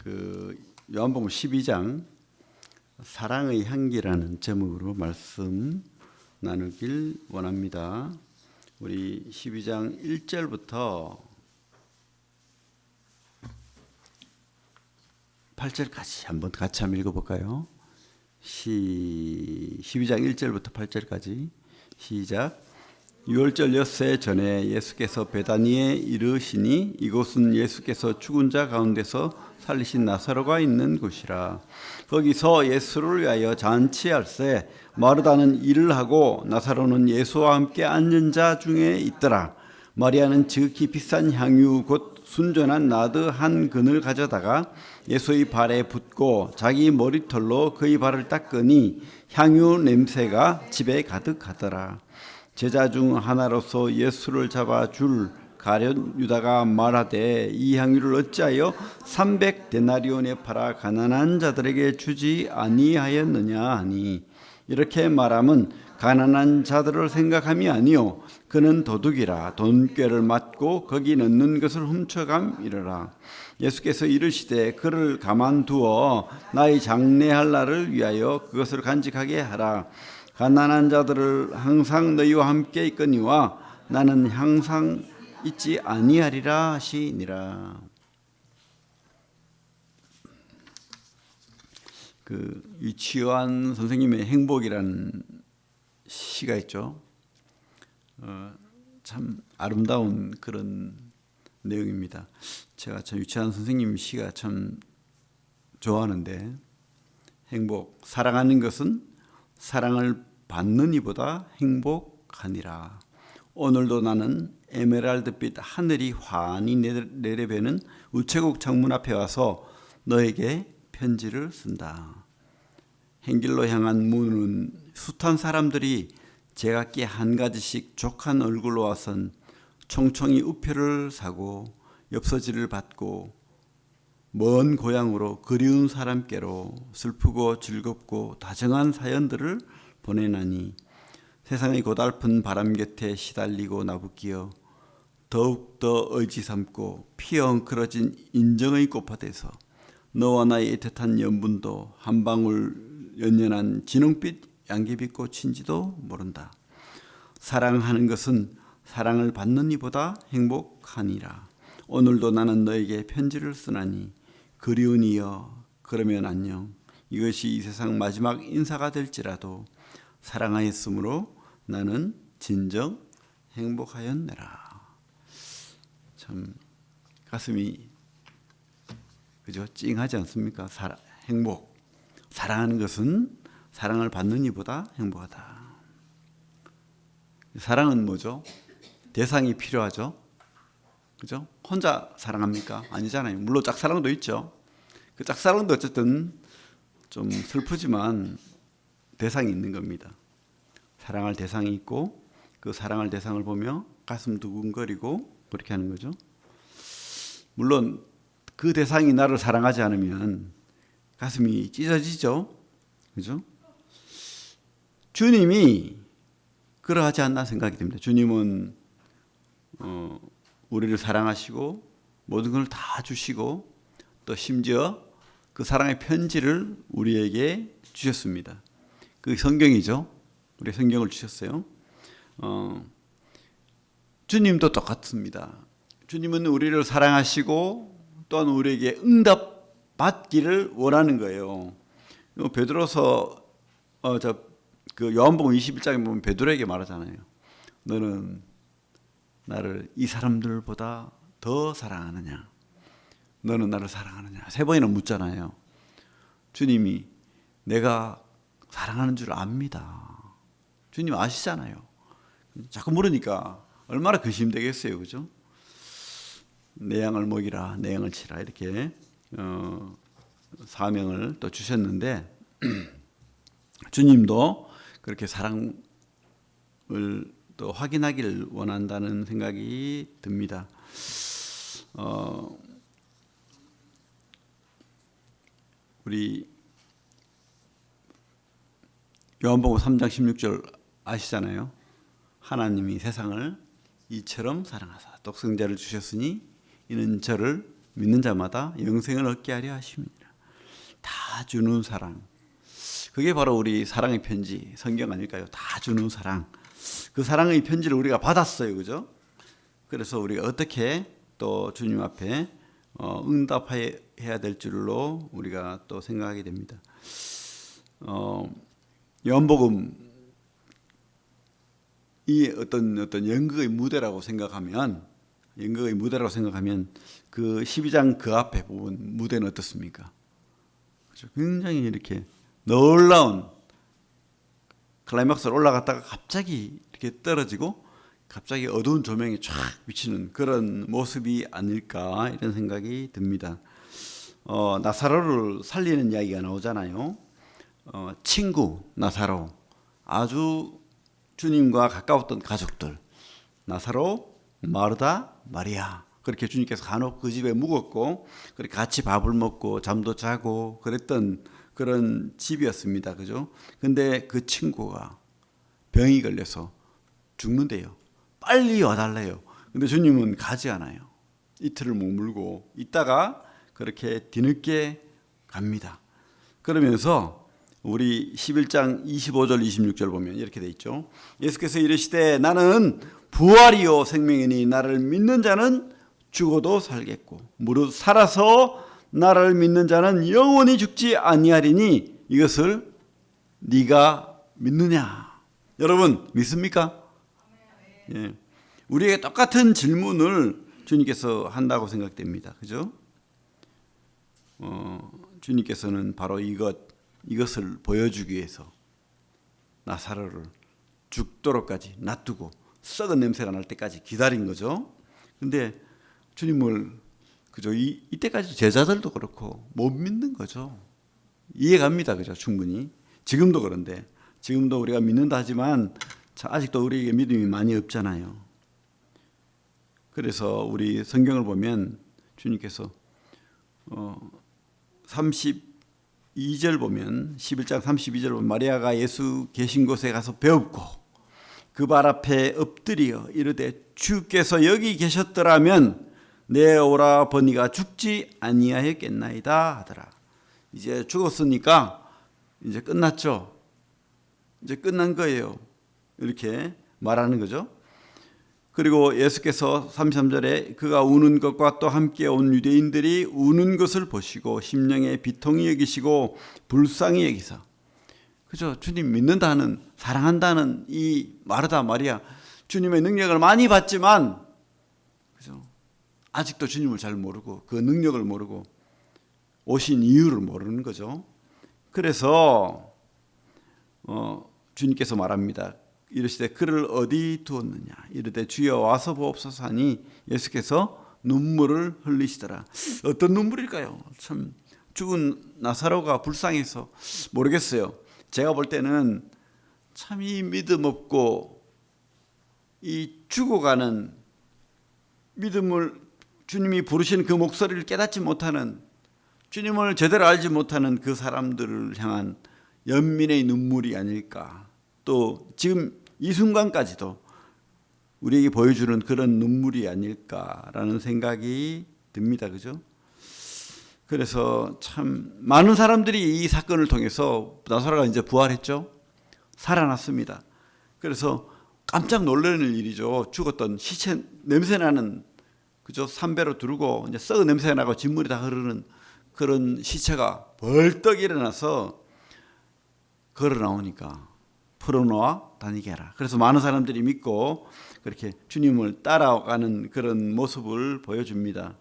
요한복음 12장 사랑의 향기라는 제목으로 말씀 나누길 원합니다. 우리 12장 1절부터 8절까지 한번 같이 한번 읽어볼까요? 12장 1절부터 8절까지 시작. 유월절 엿새 전에 예수께서 베다니에 이르시니 이곳은 예수께서 죽은 자 가운데서 살리신 나사로가 있는 곳이라. 거기서 예수를 위하여 잔치할세 마르다는 일을 하고 나사로는 예수와 함께 앉은 자 중에 있더라. 마리아는 지극히 비싼 향유 곧 순전한 나드 한 근을 가져다가 예수의 발에 붓고 자기 머리털로 그의 발을 닦으니 향유 냄새가 집에 가득하더라. 제자 중 하나로서 예수를 잡아 줄 가룟 유다가 말하되 이 향유를 어찌하여 300데나리온에 팔아 가난한 자들에게 주지 아니하였느냐 하니, 이렇게 말함은 가난한 자들을 생각함이 아니요 그는 도둑이라 돈꾀를 맞고 거기 넣는 것을 훔쳐감이러라. 예수께서 이르시되 그를 가만두어 나의 장례할 날을 위하여 그것을 간직하게 하라. 가난한 자들을 항상 너희와 함께 있거니와 나는 항상 있지 아니하리라 하시니라. 유치환 선생님의 행복이라는 시가 있죠. 참 아름다운 그런 내용입니다. 제가 참 유치환 선생님 시가 참 좋아하는데, 행복, 사랑하는 것은 사랑을 받는 이보다 행복하니라. 오늘도 나는 에메랄드빛 하늘이 환히 내려배는 우체국 창문 앞에 와서 너에게 편지를 쓴다. 행길로 향한 문은 숱한 사람들이 제각기 한 가지씩 족한 얼굴로 와선 총총히 우표를 사고 엽서지를 받고 먼 고향으로 그리운 사람께로 슬프고 즐겁고 다정한 사연들을 보내나니, 세상의 고달픈 바람 곁에 시달리고 나부끼어 더욱더 의지 삼고 피어 엉클어진 인정의 꽃밭에서 너와 나의 애틋한 연분도 한 방울 연연한 진홍빛 양귀비 꽃인지도 모른다. 사랑하는 것은 사랑을 받는 이보다 행복하니라. 오늘도 나는 너에게 편지를 쓰나니 그리운 이여 그러면 안녕. 이것이 이 세상 마지막 인사가 될지라도 사랑하였으므로 나는 진정 행복하였느라. 참 가슴이 그죠? 찡하지 않습니까? 행복. 사랑하는 것은 사랑을 받는 이보다 행복하다. 사랑은 뭐죠? 대상이 필요하죠. 그죠? 혼자 사랑합니까? 아니잖아요. 물론 짝사랑도 있죠. 그 짝사랑도 어쨌든 좀 슬프지만 대상이 있는 겁니다. 사랑할 대상이 있고 그 사랑할 대상을 보며 가슴 두근거리고 그렇게 하는 거죠. 물론 그 대상이 나를 사랑하지 않으면 가슴이 찢어지죠. 그죠? 주님이 그러하지 않나 생각이 듭니다. 주님은 우리를 사랑하시고 모든 걸 다 주시고 또 심지어 그 사랑의 편지를 우리에게 주셨습니다. 그 성경이죠. 우리 성경을 주셨어요. 주님도 똑같습니다. 주님은 우리를 사랑하시고 또한 우리에게 응답 받기를 원하는 거예요. 베드로서 요한복음 21장에 보면 베드로에게 말하잖아요. 너는 나를 이 사람들보다 더 사랑하느냐? 너는 나를 사랑하느냐? 3번이나 묻잖아요. 주님이 내가 사랑하는 줄 압니다. 주님 아시잖아요. 자꾸 물으니까 얼마나 근심되겠어요. 그죠? 내 양을 먹이라, 내 양을 치라, 이렇게 사명을 또 주셨는데 주님도 그렇게 사랑을 또 확인하기를 원한다는 생각이 듭니다. 우리 요한복음 3장 16절 아시잖아요. 하나님이 세상을 이처럼 사랑하사 독생자를 주셨으니 이는 저를 믿는 자마다 영생을 얻게 하려 하십니다. 다 주는 사랑. 그게 바로 우리 사랑의 편지, 성경 아닐까요? 다 주는 사랑. 그 사랑의 편지를 우리가 받았어요. 그죠? 그래서 우리가 어떻게 또 주님 앞에 응답해야 될 줄로 우리가 또 생각하게 됩니다. 요한복음 이 어떤 연극의 무대라고 생각하면 그 12장 그 앞에 부분 무대는 어떻습니까? 그렇죠? 굉장히 이렇게 놀라운 클라이막스로 올라갔다가 갑자기 이렇게 떨어지고 갑자기 어두운 조명이 쫙 비치는 그런 모습이 아닐까 이런 생각이 듭니다. 나사로를 살리는 이야기가 나오잖아요. 친구 나사로, 아주 주님과 가까웠던 가족들, 나사로, 마르다, 마리아. 그렇게 주님께서 간혹 그 집에 묵었고 그렇게 같이 밥을 먹고 잠도 자고 그랬던 그런 집이었습니다. 그죠? 근데 그 친구가 병이 걸려서 죽는데요. 빨리 와달래요. 근데 주님은 가지 않아요. 이틀을 머물고 있다가 그렇게 뒤늦게 갑니다. 그러면서 우리 11장 25절 26절 보면 이렇게 돼 있죠. 예수께서 이르시되 나는 부활이요 생명이니 나를 믿는 자는 죽어도 살겠고 무릇 살아서 나를 믿는 자는 영원히 죽지 아니하리니 이것을 네가 믿느냐? 여러분 믿습니까? 예. 우리에게 똑같은 질문을 주님께서 한다고 생각됩니다. 그죠? 주님께서는 바로 이것을 보여주기 위해서 나사로를 죽도록까지 놔두고 썩은 냄새가 날 때까지 기다린 거죠. 근데 주님을 그죠? 이때까지 제자들도 그렇고 못 믿는 거죠. 이해갑니다. 그죠? 충분히. 지금도 그런데 지금도 우리가 믿는다 하지만 아직도 우리에게 믿음이 많이 없잖아요. 그래서 우리 성경을 보면 주님께서 32절 보면 11장 32절 보면 마리아가 예수 계신 곳에 가서 배웁고 그 발 앞에 엎드려 이르되 주께서 여기 계셨더라면 내 오라버니가 죽지 아니하였겠나이다 하더라. 이제 죽었으니까 이제 끝났죠. 이제 끝난 거예요. 이렇게 말하는 거죠. 그리고 예수께서 33절에 그가 우는 것과 또 함께 온 유대인들이 우는 것을 보시고 심령에 비통히 여기시고 불쌍히 여기사. 그죠? 주님 믿는다는 사랑한다는 이 마르다 마리아 주님의 능력을 많이 봤지만 그죠? 아직도 주님을 잘 모르고 그 능력을 모르고 오신 이유를 모르는 거죠. 그래서 주님께서 말합니다. 이르시되 그를 어디 두었느냐 이르되 주여 와서 보옵소서 하니 예수께서 눈물을 흘리시더라. 어떤 눈물일까요? 참 죽은 나사로가 불쌍해서 모르겠어요. 제가 볼 때는 참 이 믿음 없고 이 죽어가는 믿음을 주님이 부르신 그 목소리를 깨닫지 못하는 주님을 제대로 알지 못하는 그 사람들을 향한 연민의 눈물이 아닐까. 또 지금 이 순간까지도 우리에게 보여주는 그런 눈물이 아닐까라는 생각이 듭니다. 그죠? 그래서 참 많은 사람들이 이 사건을 통해서 나사로가 이제 부활했죠. 살아났습니다. 그래서 깜짝 놀라는 일이죠. 죽었던 시체 냄새나는 그죠? 삼배로 두르고 이제 썩은 냄새가 나고 진물이 다 흐르는 그런 시체가 벌떡 일어나서 걸어 나오니까 풀어놓아 다니게 하라. 그래서 많은 사람들이 믿고 그렇게 주님을 따라가는 그런 모습을 보여줍니다.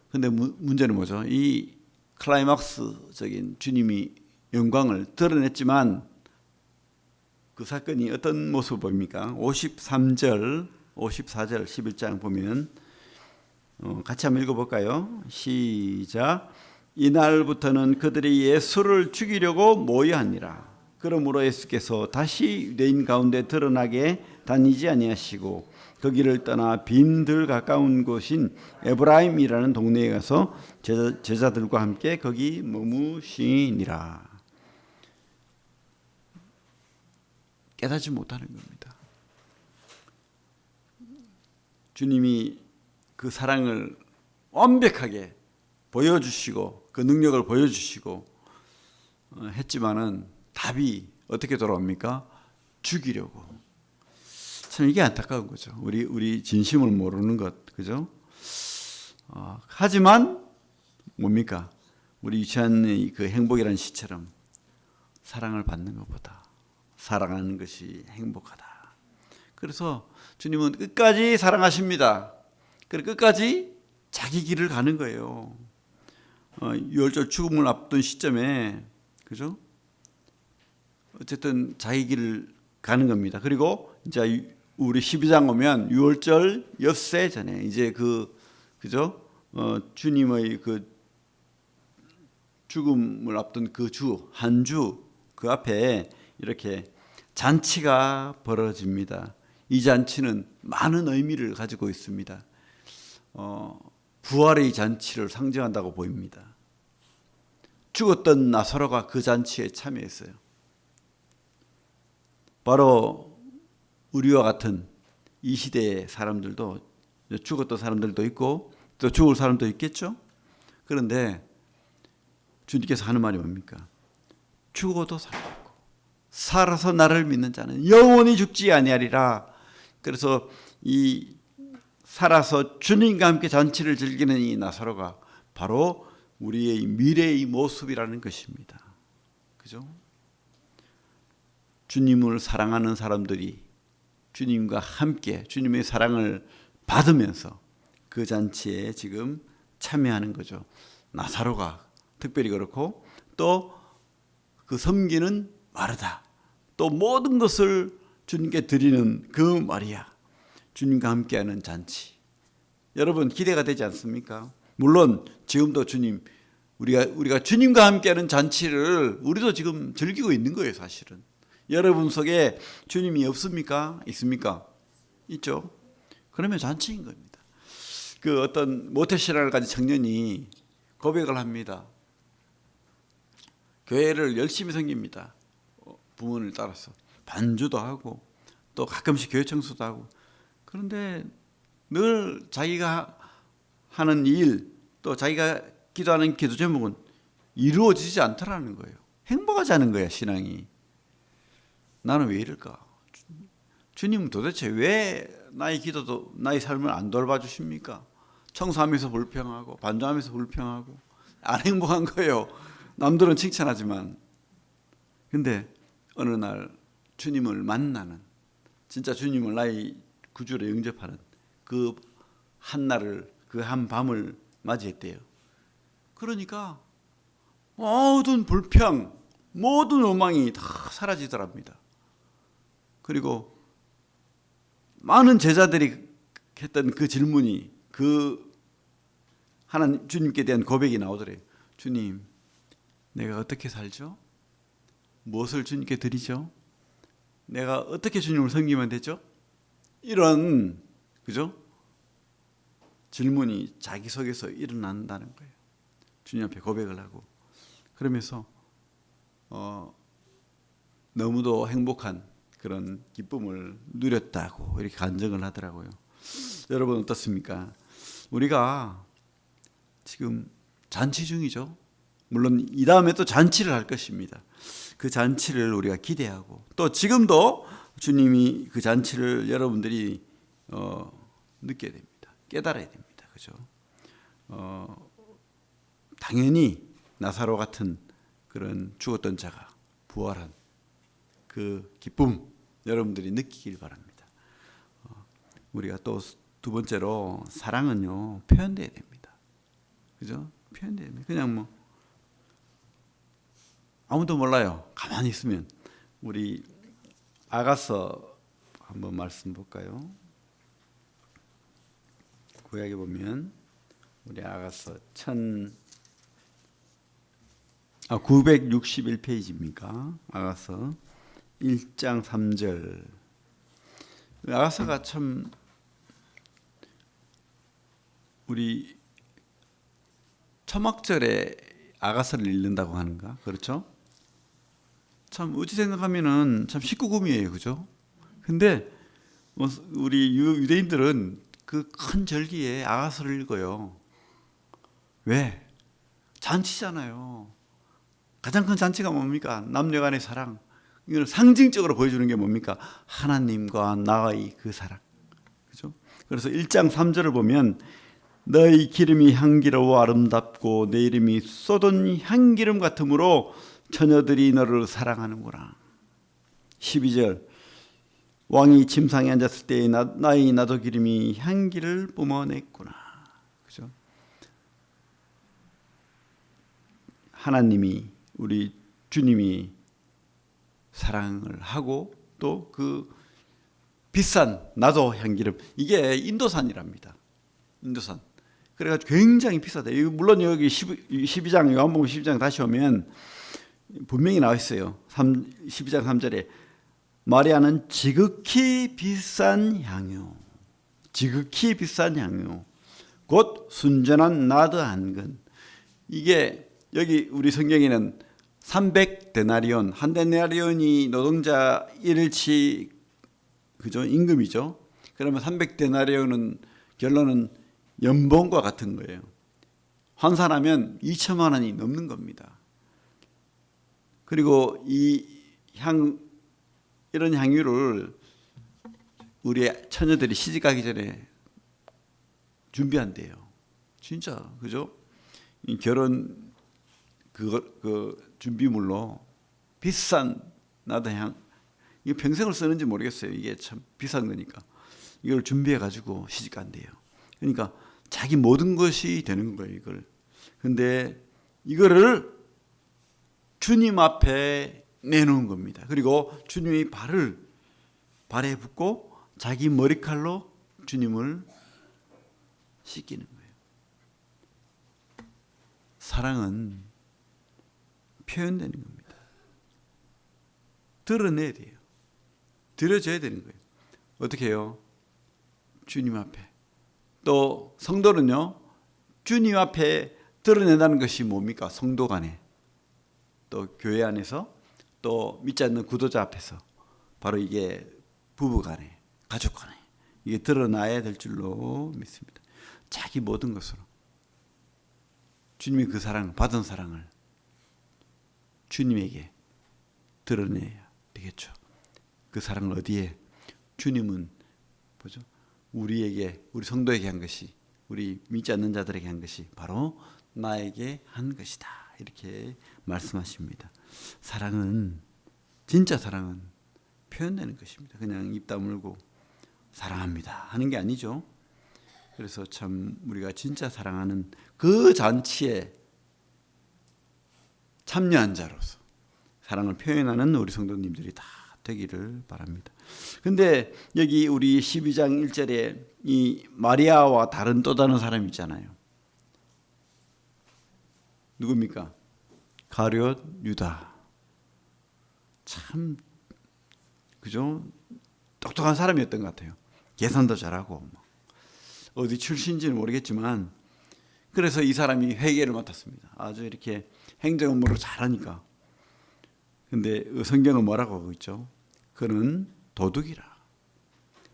그런데 문제는 뭐죠? 이 클라이막스적인 주님이 영광을 드러냈지만 그 사건이 어떤 모습을 보입니까? 53절, 54절 11장 보면 같이 한번 읽어볼까요? 시작. 이날부터는 그들이 예수를 죽이려고 모여하니라. 그러므로 예수께서 다시 유대인 가운데 드러나게 다니지 아니하시고 그 길을 떠나 빈들 가까운 곳인 에브라임이라는 동네에 가서 제자들과 함께 거기 머무시니라. 깨닫지 못하는 겁니다. 주님이 그 사랑을 완벽하게 보여주시고 그 능력을 보여주시고 했지만은 답이 어떻게 돌아옵니까? 죽이려고. 참 이게 안타까운 거죠. 우리 진심을 모르는 것, 그죠? 하지만 뭡니까? 우리 유치한의 그 행복이라는 시처럼 사랑을 받는 것보다 사랑하는 것이 행복하다. 그래서 주님은 끝까지 사랑하십니다. 그리고 끝까지 자기 길을 가는 거예요. 유월절 죽음을 앞둔 시점에, 그죠? 어쨌든 자기 길을 가는 겁니다. 그리고 이제 우리 12장 오면 유월절 엿새 전에 이제 그죠? 주님의 그 죽음을 앞둔 그 주, 한 주 그 앞에 이렇게 잔치가 벌어집니다. 이 잔치는 많은 의미를 가지고 있습니다. 부활의 잔치를 상징한다고 보입니다. 죽었던 나사로가 그 잔치에 참여했어요. 바로 우리와 같은 이 시대의 사람들도 죽었던 사람들도 있고 또 죽을 사람도 있겠죠. 그런데 주님께서 하는 말이 뭡니까? 죽어도 살고 살아서 나를 믿는 자는 영원히 죽지 아니하리라. 그래서 이 살아서 주님과 함께 잔치를 즐기는 이 나사로가 바로 우리의 미래의 모습이라는 것입니다. 그죠? 주님을 사랑하는 사람들이 주님과 함께 주님의 사랑을 받으면서 그 잔치에 지금 참여하는 거죠. 나사로가 특별히 그렇고 또 그 섬기는 마르다, 또 모든 것을 주님께 드리는 그 마리아, 주님과 함께하는 잔치. 여러분 기대가 되지 않습니까? 물론 지금도 주님 우리가 주님과 함께하는 잔치를 우리도 지금 즐기고 있는 거예요. 사실은 여러분 속에 주님이 없습니까? 있습니까? 있죠. 그러면 잔치인 겁니다. 그 어떤 모태신앙을 가진 청년이 고백을 합니다. 교회를 열심히 섬깁니다. 부모를 따라서 반주도 하고 또 가끔씩 교회 청소도 하고. 그런데 늘 자기가 하는 일, 또 자기가 기도하는 기도 제목은 이루어지지 않더라는 거예요. 행복하지 않은 거야, 신앙이. 나는 왜 이럴까? 주님은 도대체 왜 나의 기도도 나의 삶을 안 돌봐주십니까? 청소하면서 불평하고 반주하면서 불평하고 안 행복한 거예요. 남들은 칭찬하지만. 근데 어느 날 주님을 만나는, 진짜 주님을 나의 구주로 영접하는 그 한날을, 그 한 밤을 맞이했대요. 그러니까 모든 불평, 모든 욕망이 다 사라지더랍니다. 그리고 많은 제자들이 했던 그 질문이, 그 하나님 주님께 대한 고백이 나오더래요. 주님, 내가 어떻게 살죠? 무엇을 주님께 드리죠? 내가 어떻게 주님을 섬기면 되죠? 이런, 그죠? 질문이 자기 속에서 일어난다는 거예요. 주님 앞에 고백을 하고. 그러면서 너무도 행복한 그런 기쁨을 누렸다고 이렇게 간증을 하더라고요. 여러분 어떻습니까? 우리가 지금 잔치 중이죠. 물론 이 다음에 또 잔치를 할 것입니다. 그 잔치를 우리가 기대하고, 또 지금도 주님이 그 잔치를 여러분들이 느껴야 됩니다. 깨달아야 됩니다. 그죠? 당연히 나사로 같은 그런 죽었던 자가 부활한 그 기쁨 여러분들이 느끼길 바랍니다. 우리가 또 두 번째로 사랑은요 표현돼야 됩니다. 그죠? 표현돼야 됩니다. 그냥 뭐 아무도 몰라요. 가만히 있으면. 우리 아가서 한번 말씀 볼까요? 구약에 보면 우리 아가서 961페이지입니까? 아가서 1장 3절. 아가서가 참 우리 초막절에 아가서를 읽는다고 하는가? 그렇죠? 참 어찌 생각하면은 참 19금이에요. 그죠? 근데 우리 유대인들은 그 큰 절기에 아가서를 읽어요. 왜? 잔치잖아요. 가장 큰 잔치가 뭡니까? 남녀 간의 사랑. 이걸 상징적으로 보여주는 게 뭡니까? 하나님과 나의 그 사랑. 그죠? 그래서 1장 3절을 보면 너의 기름이 향기로워 아름답고 내 이름이 쏟은 향기름 같으므로 처녀들이 너를 사랑하는구나. 12절 왕이 침상에 앉았을 때 나의 나도 기름이 향기를 뿜어냈구나. 그죠? 하나님이 우리 주님이 사랑을 하고 또 그 비싼 나도 향기름, 이게 인도산이랍니다. 인도산. 그래가지고 굉장히 비싸다. 물론 여기 12장 요한복음 12장 다시 오면 분명히 나와 있어요. 12장 3절에 마리아는 지극히 비싼 향유, 지극히 비싼 향유, 곧 순전한 나드 한 근. 이게 여기 우리 성경에는 300데나리온, 한 데나리온이 노동자 일일치 그죠? 임금이죠. 그러면 300데나리온은 결론은 연봉과 같은 거예요. 환산하면 2천만 원이 넘는 겁니다. 그리고 이런 향유를 우리 처녀들이 시집가기 전에 준비한대요. 진짜, 그죠? 이 결혼 그 준비물로 비싼 나다향, 이거 평생을 쓰는지 모르겠어요. 이게 참 비싼 거니까 이걸 준비해 가지고 시집 간대요. 그러니까 자기 모든 것이 되는 거예요, 이걸. 근데 이거를 주님 앞에 내놓은 겁니다. 그리고 주님이 발에 붓고 자기 머리칼로 주님을 씻기는 거예요. 사랑은 표현되는 겁니다. 드러내야 돼요. 드려져야 되는 거예요. 어떻게 해요? 주님 앞에. 또 성도는요, 주님 앞에 드러낸다는 것이 뭡니까? 성도 간에, 또 교회 안에서, 또 믿지 않는 구도자 앞에서, 바로 이게 부부 간에, 가족 간에 이게 드러나야 될 줄로 믿습니다. 자기 모든 것으로 주님이 그 사랑, 받은 사랑을 주님에게 드러내야 되겠죠. 그 사랑을 어디에? 주님은 뭐죠? 우리에게, 우리 성도에게 한 것이, 우리 믿지 않는 자들에게 한 것이 바로 나에게 한 것이다. 이렇게 말씀하십니다. 사랑은, 진짜 사랑은 표현되는 것입니다. 그냥 입 다물고 사랑합니다 하는 게 아니죠. 그래서 참 우리가 진짜 사랑하는 그 잔치에 참여한 자로서 사랑을 표현하는 우리 성도님들이 다 되기를 바랍니다. 근데 여기 우리 12장 1절에 이 마리아와 다른 또 다른 사람이 있잖아요. 누굽니까? 가룟 유다. 참 그죠? 똑똑한 사람이었던 것 같아요. 계산도 잘하고 어디 출신인지는 모르겠지만 그래서 이 사람이 회계를 맡았습니다. 아주 이렇게 행정 업무를 잘하니까. 근데 성경은 뭐라고 하고 있죠? 그는 도둑이라.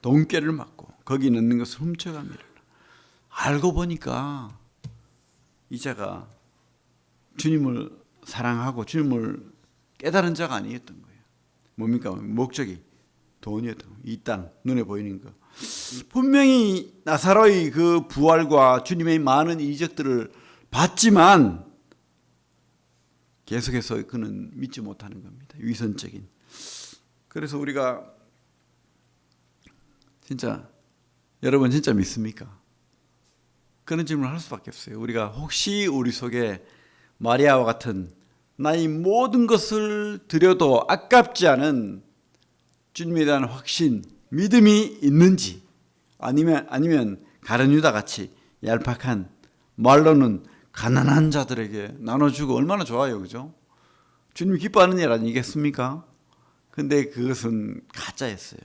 돈꾀를 맞고 거기 있는 것을 훔쳐갑니다. 알고 보니까 이 자가 주님을 사랑하고 주님을 깨달은 자가 아니었던 거예요. 뭡니까? 목적이 돈이었던 거예요. 이 땅 눈에 보이는 거. 분명히 나사로의 그 부활과 주님의 많은 이적들을 봤지만 계속해서 그는 믿지 못하는 겁니다. 위선적인. 그래서 우리가 진짜, 여러분 진짜 믿습니까? 그런 질문을 할 수밖에 없어요. 우리가 혹시 우리 속에 마리아와 같은 나의 모든 것을 드려도 아깝지 않은 주님에 대한 확신, 믿음이 있는지, 아니면 가룟 유다 같이 얄팍한, 말로는 가난한 자들에게 나눠주고 얼마나 좋아요, 그죠? 주님이 기뻐하는 일 아니겠습니까? 근데 그것은 가짜였어요.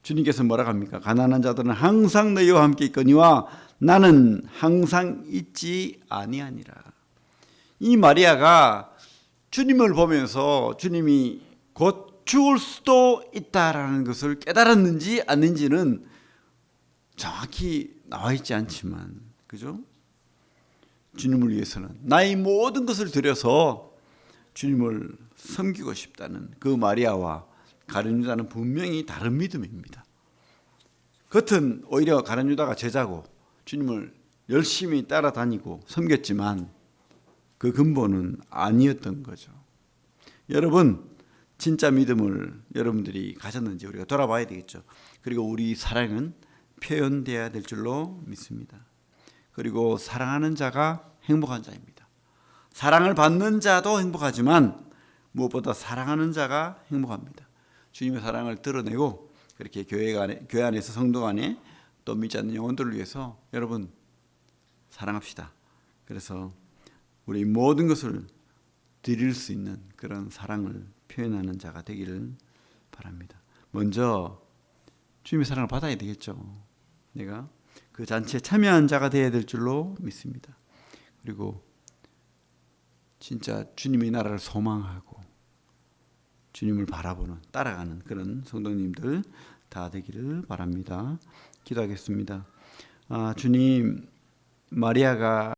주님께서 뭐라고 합니까? 가난한 자들은 항상 너희와 함께 있거니와 나는 항상 있지 아니하니라. 이 마리아가 주님을 보면서 주님이 곧 죽을 수도 있다라는 것을 깨달았는지 아닌지는 정확히 나와 있지 않지만, 그죠? 주님을 위해서는 나의 모든 것을 들여서 주님을 섬기고 싶다는 그 마리아와 가룟 유다는 분명히 다른 믿음입니다. 겉은 오히려 가룟 유다가 제자고 주님을 열심히 따라다니고 섬겼지만 그 근본은 아니었던 거죠. 여러분, 진짜 믿음을 여러분들이 가졌는지 우리가 돌아봐야 되겠죠. 그리고 우리 사랑은 표현돼야 될 줄로 믿습니다. 그리고 사랑하는 자가 행복한 자입니다. 사랑을 받는 자도 행복하지만 무엇보다 사랑하는 자가 행복합니다. 주님의 사랑을 드러내고 그렇게 교회 안에서 성도 안에 또 믿지 않는 영혼들을 위해서 여러분 사랑합시다. 그래서 우리 모든 것을 드릴 수 있는 그런 사랑을 표현하는 자가 되기를 바랍니다. 먼저 주님의 사랑을 받아야 되겠죠. 내가 그 잔치에 참여한 자가 되어야 될 줄로 믿습니다. 그리고 진짜 주님의 나라를 소망하고 주님을 바라보는 따라가는 그런 성도님들 다 되기를 바랍니다. 기도하겠습니다. 주님, 마리아가